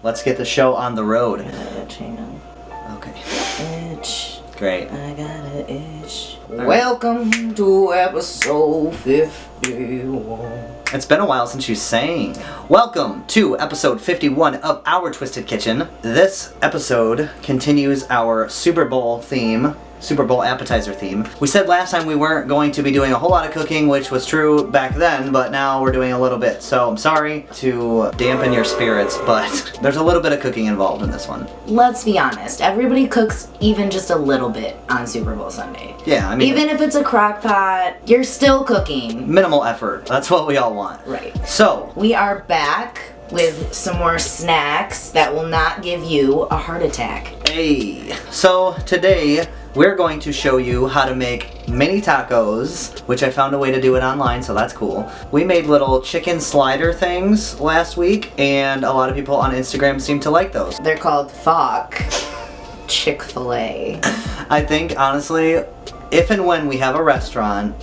Let's get the show on the road. Hang on. Okay. Itch. Great. I got an itch. Right. Welcome to episode 51. It's been a while since you sang. Welcome to episode 51 of Our Twisted Kitchen. This episode continues our Super Bowl theme. Super Bowl Appetizer theme. We said last time we weren't going to be doing a whole lot of cooking, which was true back then, but now we're doing a little bit. So I'm sorry to dampen your spirits, but there's a little bit of cooking involved in this one. Let's be honest, everybody cooks even just a little bit on Super Bowl Sunday. Yeah, I mean... Even if it's a crock pot, you're still cooking. Minimal effort. That's what we all want. Right. So... we are back with some more snacks that will not give you a heart attack. Hey. So today... we're going to show you how to make mini tacos, which I found a way to do it online, so that's cool. We made little chicken slider things last week, and a lot of people on Instagram seem to like those. They're called Fuck Chick-fil-A. I think, honestly, if and when we have a restaurant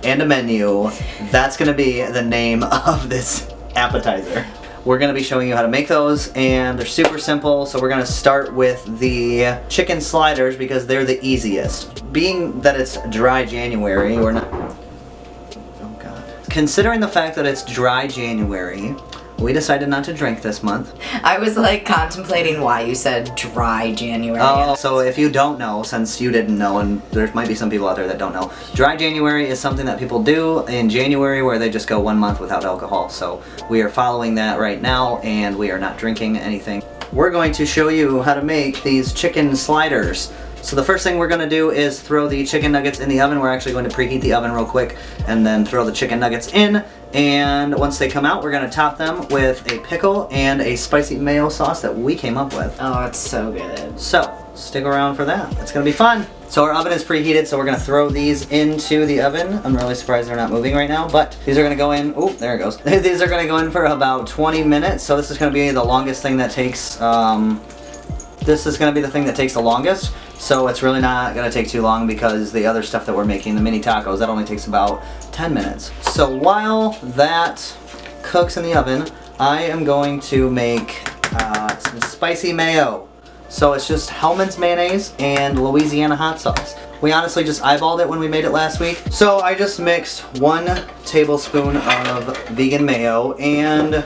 and a menu, that's going to be the name of this appetizer. We're going to be showing you how to make those, and they're super simple. So we're going to start with the chicken sliders because they're the easiest. Being that it's dry January, we're not... oh god. Considering the fact that it's dry January, we decided not to drink this month. I was like contemplating why you said dry January. Oh, so if you don't know, since you didn't know, and there might be some people out there that don't know, dry January is something that people do in January where they just go 1 month without alcohol. So we are following that right now, and we are not drinking anything. We're going to show you how to make these chicken sliders. So the first thing we're going to do is throw the chicken nuggets in the oven. We're actually going to preheat the oven real quick and then throw the chicken nuggets in. And once they come out, we're going to top them with a pickle and a spicy mayo sauce that we came up with. Oh, it's so good. So stick around for that. It's going to be fun. So our oven is preheated, so we're going to throw these into the oven. I'm really surprised they're not moving right now, but these are going to go in. Oh, there it goes. These are going to go in for about 20 minutes. So this is going to be the longest thing that takes... this is going to be the thing that takes the longest. So it's really not going to take too long because the other stuff that we're making, the mini tacos, that only takes about 10 minutes. So while that cooks in the oven, I am going to make some spicy mayo. So it's just Hellmann's mayonnaise and Louisiana hot sauce. We honestly just eyeballed it when we made it last week. So I just mixed 1 tablespoon of vegan mayo and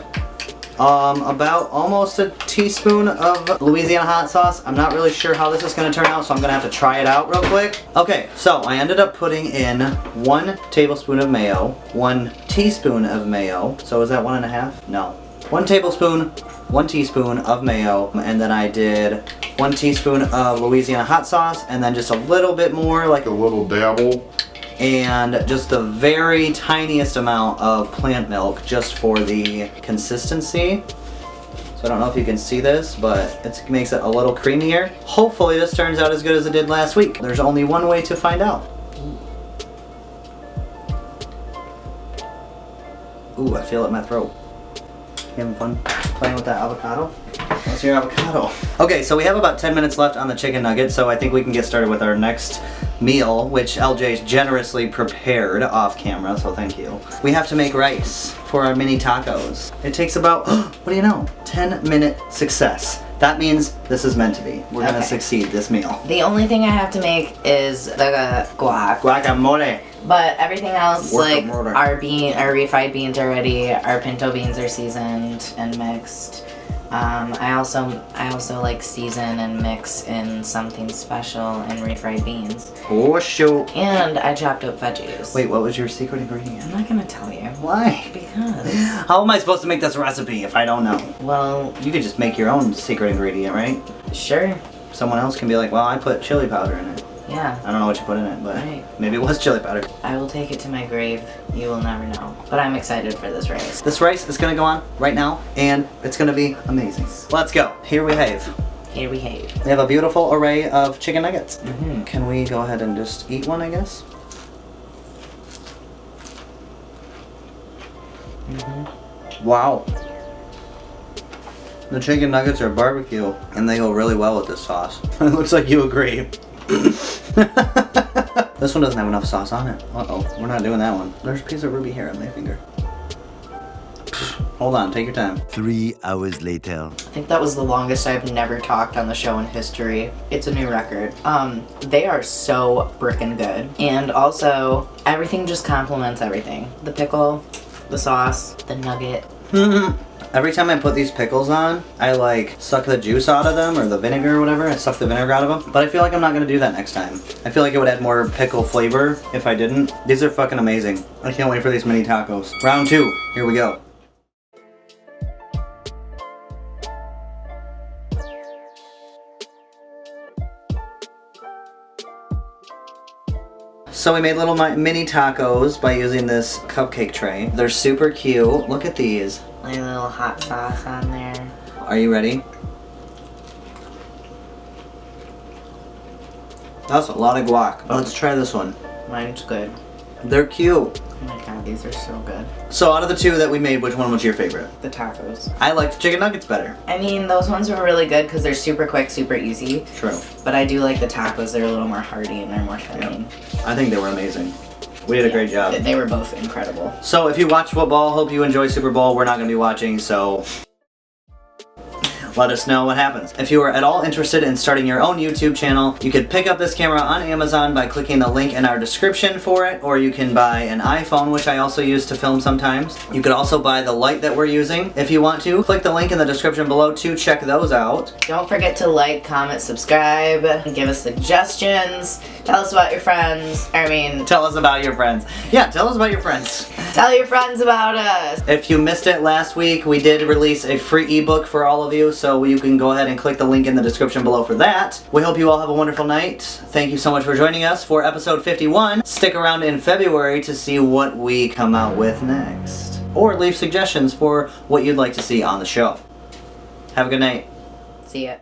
about almost a teaspoon of Louisiana hot sauce. I'm not really sure how this is going to turn out, so I'm going to have to try it out real quick. Okay, so I ended up putting in 1 tablespoon of mayo, 1 teaspoon of mayo. So is that 1.5? No. 1 tablespoon, 1 teaspoon of mayo, and then I did 1 teaspoon of Louisiana hot sauce, and then just a little bit more, like a little dabble. And just the very tiniest amount of plant milk just for the consistency. So I don't know if you can see this, but it makes it a little creamier. Hopefully this turns out as good as it did last week. There's only one way to find out. Ooh, I feel it in my throat. You having fun playing with that avocado? What's your avocado? Okay, so we have about 10 minutes left on the chicken nugget, so I think we can get started with our next meal, which LJ's generously prepared off camera, so thank you. We have to make rice for our mini tacos. It takes about, what do you know, 10-minute success. That means this is meant to be. We're gonna succeed this meal. The only thing I have to make is the guac. Guacamole. But everything else, like our refried beans are ready, our pinto beans are seasoned and mixed. I also like season and mix in something special in refried beans. Oh shoot. And I chopped up veggies. Wait, what was your secret ingredient? I'm not gonna tell you. Why? Because. How am I supposed to make this recipe if I don't know? Well, you could just make your own secret ingredient, right? Sure. Someone else can be like, well, I put chili powder in it. Yeah. I don't know what you put in it, but maybe it was chili powder. I will take it to my grave. You will never know. But I'm excited for this rice. This rice is going to go on right now, and it's going to be amazing. Let's go. Here we have. Here we have. We have a beautiful array of chicken nuggets. Mm-hmm. Can we go ahead and just eat one, I guess? Mm-hmm. Wow. The chicken nuggets are barbecue, and they go really well with this sauce. It looks like you agree. This one doesn't have enough sauce on it. Uh-oh, we're not doing that one. There's a piece of ruby hair on my finger. Hold on, take your time. 3 hours later. I think that was the longest I've never talked on the show in history. It's a new record. They are so frickin' good. And also, everything just complements everything. The pickle, the sauce, the nugget. Every time I put these pickles on, I like suck the juice out of them, or the vinegar or whatever. I suck the vinegar out of them. But I feel like I'm not gonna do that next time. I feel like it would add more pickle flavor if I didn't. These are fucking amazing. I can't wait for these mini tacos. Round 2, here we go. So we made little mini tacos by using this cupcake tray. They're super cute. Look at these. Like a little hot sauce on there. Are you ready? That's a lot of guac. Let's try this one. Mine's good. They're cute. Oh my god, these are so good. So out of the 2 that we made, which one was your favorite? The tacos. I liked chicken nuggets better. I mean, those ones were really good because they're super quick, super easy. True. But I do like the tacos. They're a little more hearty and they're more filling. I think they were amazing. We did a great job. They were both incredible. So if you watch football, hope you enjoy Super Bowl. We're not going to be watching, so let us know what happens. If you are at all interested in starting your own YouTube channel, you could pick up this camera on Amazon by clicking the link in our description for it, or you can buy an iPhone, which I also use to film sometimes. You could also buy the light that we're using if you want to. Click the link in the description below to check those out. Don't forget to like, comment, subscribe, give us suggestions, tell us about your friends. Tell us about your friends. Yeah, tell us about your friends. Tell your friends about us. If you missed it last week, we did release a free ebook for all of you, so you can go ahead and click the link in the description below for that. We hope you all have a wonderful night. Thank you so much for joining us for episode 51. Stick around in February to see what we come out with next. Or leave suggestions for what you'd like to see on the show. Have a good night. See ya.